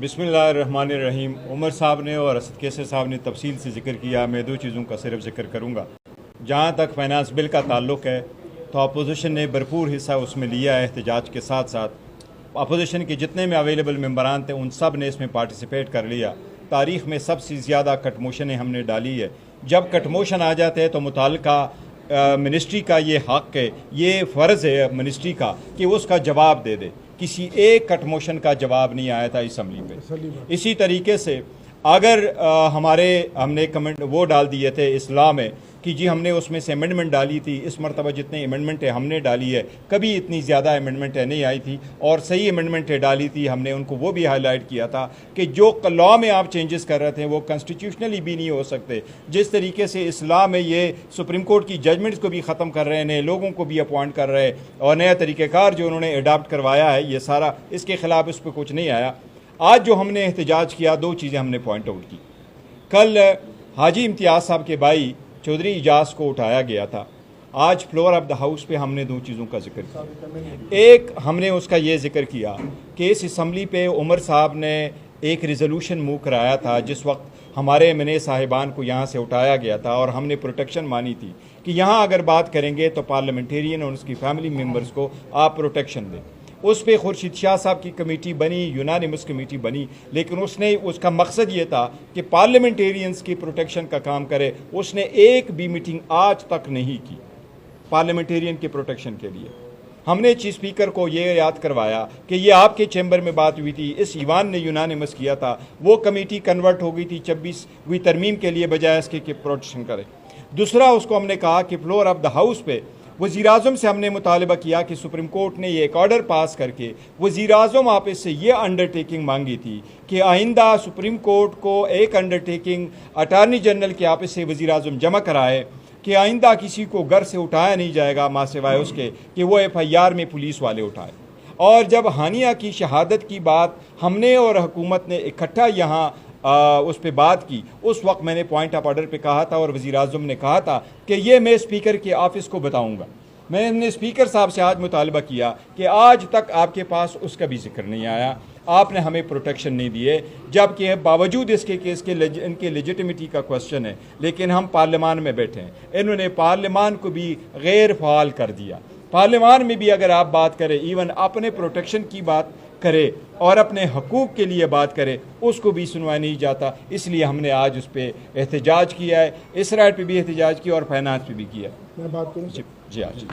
बिस्मिल्लाहिर्रहमानिर्रहीम। उमर साहब ने और असद कैसर साहब ने तफसील से जिक्र किया। मैं दो चीज़ों का सिर्फ जिक्र करूँगा। जहाँ तक फाइनेंस बिल का ताल्लुक़ है तो अपोजिशन ने भरपूर हिस्सा उसमें लिया है। एहतजाज के साथ साथ अपोजिशन के जितने में अवेलेबल मेंबरान थे उन सब ने इसमें पार्टिसिपेट कर लिया। तारीख़ में सबसे ज़्यादा कटमोशनें हमने डाली है। जब कटमोशन आ जाते हैं तो मुताल्लिका मिनिस्ट्री का ये हक़ है, ये फ़र्ज़ है मिनिस्ट्री का कि उसका जवाब दे दे। किसी एक कटमोशन का जवाब नहीं आया था असम्बली पे। इसी तरीके से अगर हमने कमेंट वो डाल दिए थे इस्लाह में कि जी हमने उसमें से अमेंडमेंट डाली थी, इस मरतबा जितने अमेंडमेंट है हमने डाली है, कभी इतनी ज़्यादा अमेंडमेंट नहीं आई थी और सही अमेंडमेंट डाली थी हमने। उनको वो भी हाईलाइट किया था कि जो लॉ में आप चेंजेस कर रहे थे वो कॉन्स्टिट्यूशनली भी नहीं हो सकते। जिस तरीके से इस्लाह में ये सुप्रीम कोर्ट की जजमेंट्स को भी ख़त्म कर रहे हैं, नए लोगों को भी अपॉइंट कर रहे हैं और नया तरीक़ेकार जो उन्होंने अडाप्ट करवाया है, ये सारा इसके ख़िलाफ़ इस पर कुछ नहीं आया। आज जो हमने एहतजाज किया, दो चीज़ें हमने पॉइंट आउट की। कल हाजी इम्तियाज़ साहब के भाई चौधरी इजाज़ को उठाया गया था। आज फ्लोर ऑफ द हाउस पे हमने दो चीज़ों का जिक्र किया। एक, हमने उसका ये जिक्र किया कि इस असम्बली पे उमर साहब ने एक रिजोल्यूशन मूव कराया था जिस वक्त हमारे एमएनए साहिबान को यहाँ से उठाया गया था और हमने प्रोटेक्शन मानी थी कि यहाँ अगर बात करेंगे तो पार्लियामेंटेरियन और उसकी फैमिली मेम्बर्स को आप प्रोटेक्शन दें। उस पर खुर्शीद शाह साहब की कमेटी बनी, यूनानिमस कमेटी बनी, लेकिन उसका मकसद ये था कि पार्लियामेंटेरियंस की प्रोटेक्शन का काम करे। उसने एक भी मीटिंग आज तक नहीं की पार्लियामेंटेरियन के प्रोटेक्शन के लिए। हमने चीफ स्पीकर को ये याद करवाया कि ये आपके चैम्बर में बात हुई थी, इस ईवान ने यूनानिमस किया था, वो कमेटी कन्वर्ट हो गई थी 26वीं तरमीम के लिए बजाय इसके कि प्रोटेक्शन करे। दूसरा, उसको हमने कहा कि फ्लोर ऑफ द हाउस पे वज़ीर-ए-आज़म से हमने मुतालबा किया कि सुप्रीम कोर्ट ने ये एक ऑर्डर पास करके वज़ीर-ए-आज़म ऑफिस से ये अंडरटेकिंग मांगी थी कि आइंदा सुप्रीम कोर्ट को एक अंडरटेकिंग अटार्नी जनरल के ऑफिस से वज़ीर-ए-आज़म जमा कराए कि आइंदा किसी को घर से उठाया नहीं जाएगा माँ सिवाय उसके कि वो FIR में पुलिस वाले उठाए। और जब हानिया की शहादत की बात हमने और हुकूमत ने इकट्ठा यहाँ उस पर बात की, उस वक्त मैंने पॉइंट ऑफ ऑर्डर पे कहा था और वज़ीर-ए-आज़म ने कहा था कि ये मैं स्पीकर के ऑफिस को बताऊंगा। मैंने स्पीकर साहब से आज मुतालबा किया कि आज तक आपके पास उसका भी जिक्र नहीं आया, आपने हमें प्रोटेक्शन नहीं दिए, जबकि बावजूद इसके कि इनके लेजिटिमिटी का क्वेश्चन है, लेकिन हम पार्लियामान में बैठे हैं। इन्होंने पार्लियामान को भी गैर फ़ाल कर दिया। पार्लियामान में भी अगर आप बात करें, इवन अपने प्रोटेक्शन की बात करे और अपने हकूक़ के लिए बात करे, उसको भी सुनवाया नहीं जाता। इसलिए हमने आज उस पर एहतजाज किया है, इस राइट पे भी एहतजाज किया और फाइनेंस पे भी किया। मैं बात करूँ जी आज